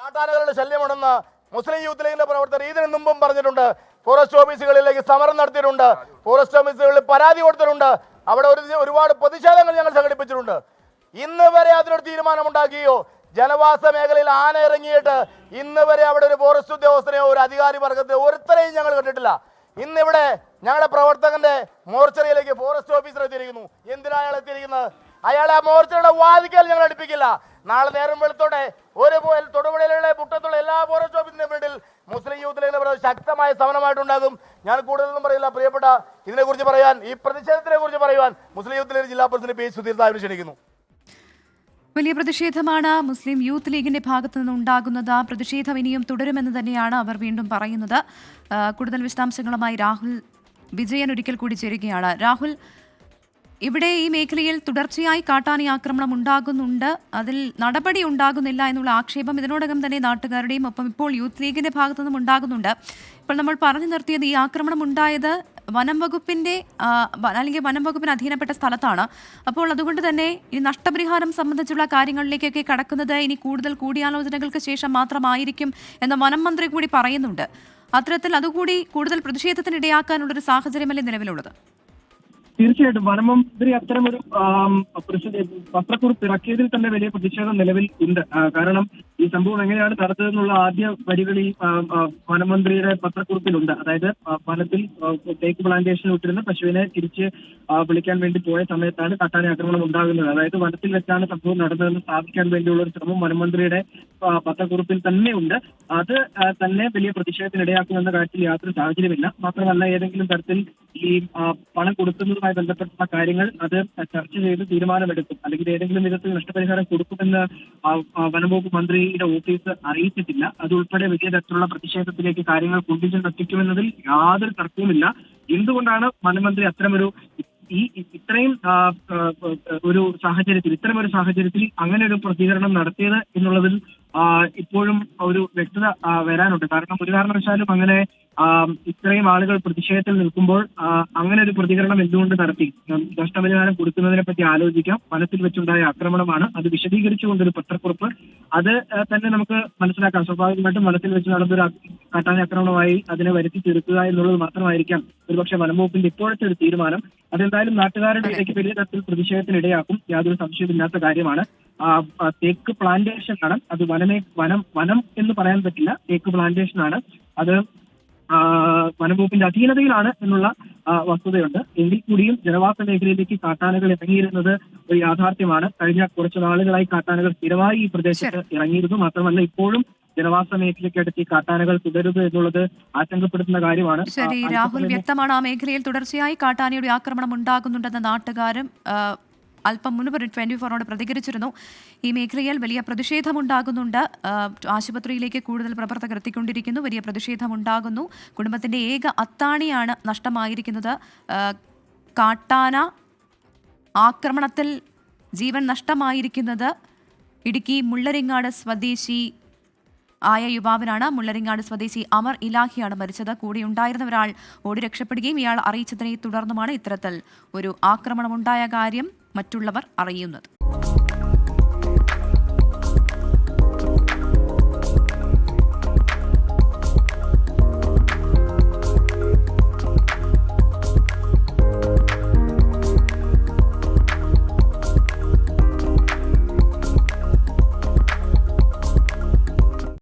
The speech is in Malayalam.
കാട്ടാനകളുടെ ശല്യമുണ്ടെന്ന് മുസ്ലിം യൂത്ത് ലീഗിന്റെ പ്രവർത്തകർ ഇതിനു മുമ്പും പറഞ്ഞിട്ടുണ്ട്. ഫോറസ്റ്റ് ഓഫീസുകളിലേക്ക് സമരം നടത്തിയിട്ടുണ്ട്, ഫോറസ്റ്റ് ഓഫീസുകളിൽ പരാതി കൊടുത്തിട്ടുണ്ട്, അവിടെ ഒരുപാട് പ്രതിഷേധങ്ങൾ ഞങ്ങൾ സംഘടിപ്പിച്ചിട്ടുണ്ട്. ഇന്ന് വരെ അതിനൊരു തീരുമാനമുണ്ടാക്കിയോ? ജനവാസ മേഖലയിൽ ആന ഇറങ്ങിയിട്ട് ഇന്ന് വരെ അവിടെ ഒരു ഫോറസ്റ്റ് ഉദ്യോഗസ്ഥനെയോ ഒരു അധികാരി വർഗത്തെയോ ഒരുത്തരെയും ഞങ്ങൾ കണ്ടിട്ടില്ല. ഇന്നിവിടെ ഞങ്ങളുടെ പ്രവർത്തകന്റെ മോർച്ചറിയിലേക്ക് ഫോറസ്റ്റ് ഓഫീസർ എത്തിയിരിക്കുന്നു. എന്തിനാ അയാൾ എത്തിയിരിക്കുന്നത്? അയാളെ ആ മോർച്ചയുടെ വാതിക്കൽ ഞങ്ങൾ അടുപ്പിക്കില്ല. നാളെ നേരം വെളുത്തോടെ തൊടുപുഴയിലുള്ള മുട്ടത്തുള്ള എല്ലാ ഫോറസ്റ്റ് ഓഫീസിന്റെ ഫ്രണ്ടിൽ മുസ്ലിം യൂത്ത് ലീഗിന്റെ ശക്തമായ സമരമായിട്ടുണ്ടാകും. ഞാൻ കൂടുതലൊന്നും പറയില്ല. പ്രിയപ്പെട്ട ഇതിനെക്കുറിച്ച് പറയാൻ, ഈ പ്രതിഷേധത്തിനെ കുറിച്ച് പറയുവാൻ മുസ്ലിം യൂത്ത് ലീഗ് ജില്ലാ പ്രസിഡന്റ് പി സുധീർ സാഹിബിനെ ക്ഷണിക്കുന്നു. വലിയ പ്രതിഷേധമാണ് മുസ്ലിം യൂത്ത് ലീഗിന്റെ ഭാഗത്തു നിന്നുണ്ടാകുന്നത്. പ്രതിഷേധം ഇനിയും തുടരുമെന്ന് തന്നെയാണ് അവർ വീണ്ടും പറയുന്നത്. കൂടുതൽ വിശദാംശങ്ങളുമായി രാഹുൽ വിജയൻ ഒരിക്കൽ കൂടി ചേരുകയാണ്. രാഹുൽ, ഇവിടെ ഈ മേഖലയിൽ തുടർച്ചയായി കാട്ടാന ആക്രമണം ഉണ്ടാകുന്നുണ്ട്, അതിൽ നടപടി ഉണ്ടാകുന്നില്ല എന്നുള്ള ആക്ഷേപം ഇതിനോടകം തന്നെ നാട്ടുകാരുടെയും ഒപ്പം ഇപ്പോൾ യൂത്ത് ലീഗിന്റെ ഭാഗത്തു നിന്നും ഉണ്ടാകുന്നുണ്ട്. ഇപ്പോൾ നമ്മൾ പറഞ്ഞു നിർത്തിയത് ഈ ആക്രമണം ഉണ്ടായത് വനം വകുപ്പിന്റെ അല്ലെങ്കിൽ വനം വകുപ്പിന് അധീനപ്പെട്ട സ്ഥലത്താണ്. അപ്പോൾ അതുകൊണ്ട് തന്നെ ഈ നഷ്ടപരിഹാരം സംബന്ധിച്ചുള്ള കാര്യങ്ങളിലേക്കൊക്കെ കടക്കുന്നത് ഇനി കൂടുതൽ കൂടിയാലോചനകൾക്ക് ശേഷം മാത്രമായിരിക്കും എന്ന് വനം മന്ത്രി കൂടി പറയുന്നുണ്ട്. അത്തരത്തിൽ അതുകൂടി കൂടുതൽ പ്രതിഷേധത്തിനിടയാക്കാനുള്ളൊരു സാഹചര്യമല്ലേ നിലവിലുള്ളത്? തീർച്ചയായിട്ടും വനമന്ത്രി അത്തരമൊരു പത്രക്കുറിപ്പ് ഇറക്കിയതിൽ തന്നെ വലിയ പ്രതിഷേധം നിലവിൽ ഉണ്ട്. കാരണം ഈ സംഭവം എങ്ങനെയാണ് നടന്നതെന്നുള്ള ആദ്യ വരികളിൽ വനമന്ത്രിയുടെ പത്രക്കുറിപ്പിലുണ്ട്. അതായത് വനത്തിൽ തേക്ക് പ്ലാന്റേഷൻ വിട്ടിരുന്ന പശുവിനെ തിരിച്ച് വിളിക്കാൻ വേണ്ടി പോയ സമയത്താണ് കാട്ടാന ആക്രമണം ഉണ്ടാകുന്നത്. അതായത് വനത്തിൽ വെച്ചാണ് സംഭവം നടന്നതെന്ന് സ്ഥാപിക്കാൻ വേണ്ടിയുള്ള ഒരു ശ്രമം വനമന്ത്രിയുടെ പത്രക്കുറിപ്പിൽ തന്നെ ഉണ്ട്. അത് തന്നെ വലിയ പ്രതിഷേധത്തിനിടയാക്കുമെന്ന കാര്യത്തിൽ യാതൊരു സാഹചര്യമില്ല. മാത്രമല്ല, ഏതെങ്കിലും തരത്തിൽ ഈ പണം കൊടുക്കുന്നതുമായി ബന്ധപ്പെട്ട കാര്യങ്ങൾ അത് ചർച്ച ചെയ്ത് തീരുമാനമെടുക്കും, അല്ലെങ്കിൽ ഏതെങ്കിലും വിധത്തിൽ നഷ്ടപരിഹാരം കൊടുക്കുമെന്ന് വനംവകുപ്പ് മന്ത്രിയുടെ ഓഫീസ് അറിയിച്ചിട്ടില്ല. അതുൾപ്പെടെ വലിയ തരത്തിലുള്ള പ്രതിഷേധത്തിലേക്ക് കാര്യങ്ങൾ കൊണ്ടുചെന്നെത്തിക്കുമെന്നതിൽ യാതൊരു തർക്കവുമില്ല. എന്തുകൊണ്ടാണ് വനമന്ത്രി അത്തരമൊരു ഇത്തരമൊരു സാഹചര്യത്തിൽ അങ്ങനെ ഒരു പ്രതികരണം നടത്തിയത് എന്നുള്ളതിൽ ഇപ്പോഴും ഒരു വ്യക്തത വരാനുണ്ട്. കാരണം ഒരു കാരണവശാലും അങ്ങനെ ഇത്രയും ആളുകൾ പ്രതിഷേധത്തിൽ നിൽക്കുമ്പോൾ അങ്ങനെ ഒരു പ്രതികരണം എന്തുകൊണ്ട് നടത്തി? നഷ്ടപരിഹാരം കൊടുക്കുന്നതിനെ പറ്റി ആലോചിക്കാം. വനത്തിൽ വെച്ചുണ്ടായ ആക്രമണമാണ്, അത് വിശദീകരിച്ചുകൊണ്ടൊരു പത്രക്കുറിപ്പ് അത് തന്നെ നമുക്ക് മനസ്സിലാക്കാം. സ്വാഭാവികമായിട്ടും വനത്തിൽ വെച്ച് നടന്നൊരു കാട്ടാന ആക്രമണമായി അതിനെ വരുത്തി തീർക്കുക എന്നുള്ളത് മാത്രമായിരിക്കാം ഒരുപക്ഷെ വനംവകുപ്പിന്റെ ഇപ്പോഴത്തെ ഒരു തീരുമാനം. അതെന്തായാലും നാട്ടുകാരുടെ ഇടയ്ക്ക് വലിയ തരത്തിൽ പ്രതിഷേധത്തിനിടയാക്കും, യാതൊരു സംശയമില്ലാത്ത കാര്യമാണ്. തേക്ക് പ്ലാന്റേഷൻ ആണ്, അത് വനം എന്ന് പറയാൻ പറ്റില്ല, തേക്ക് പ്ലാന്റേഷൻ ആണ്. അത് വനംവകുപ്പിന്റെ അധീനതയിലാണ് എന്നുള്ള വസ്തുതയുണ്ട്. എങ്കിൽ കൂടിയും ജനവാസ മേഖലയിലേക്ക് കാട്ടാനകൾ ഇറങ്ങിയിരുന്നത് ഒരു യാഥാർത്ഥ്യമാണ്. കഴിഞ്ഞ കുറച്ചു നാളുകളായി കാട്ടാനകൾ സ്ഥിരമായി ഈ പ്രദേശത്ത് ഇറങ്ങിയിരുന്നു. മാത്രമല്ല, ഇപ്പോഴും ജനവാസ മേഖലയ്ക്കടുത്ത് ഈ കാട്ടാനകൾ തുടരുത് എന്നുള്ളത് ആശങ്കപ്പെടുത്തുന്ന കാര്യമാണ്. ശരി രാഹുൽ, വ്യക്തമാണ് ആ മേഖലയിൽ തുടർച്ചയായി കാട്ടാനയുടെ ആക്രമണം ഉണ്ടാകുന്നുണ്ടെന്ന നാട്ടുകാരും അല്പം മുൻപ് 24 പ്രതികരിച്ചിരുന്നു. ഈ മേഖലയിൽ വലിയ പ്രതിഷേധമുണ്ടാകുന്നുണ്ട്. ആശുപത്രിയിലേക്ക് കൂടുതൽ പ്രവർത്തകർ എത്തിക്കൊണ്ടിരിക്കുന്നു. വലിയ പ്രതിഷേധമുണ്ടാകുന്നു. കുടുംബത്തിന്റെ ഏക അത്താണിയാണ് നഷ്ടമായിരിക്കുന്നത്. കാട്ടാന ആക്രമണത്തിൽ ജീവൻ നഷ്ടമായിരിക്കുന്നത് ഇടുക്കി മുള്ളരിങ്ങാട് സ്വദേശി ആയ യുവാവിനാണ്. മുള്ളരിങ്ങാട് സ്വദേശി അമർ ഇലാഹിയാണ് മരിച്ചത്. കൂടെ ഉണ്ടായിരുന്ന ഒരാൾ ഓടി രക്ഷപ്പെടുകയും ഇയാൾ അറിയിച്ചതിനെ തുടർന്നുമാണ് ഇത്തരത്തിൽ ഒരു ആക്രമണമുണ്ടായ കാര്യം മറ്റുള്ളവർ അറിയുന്നത്.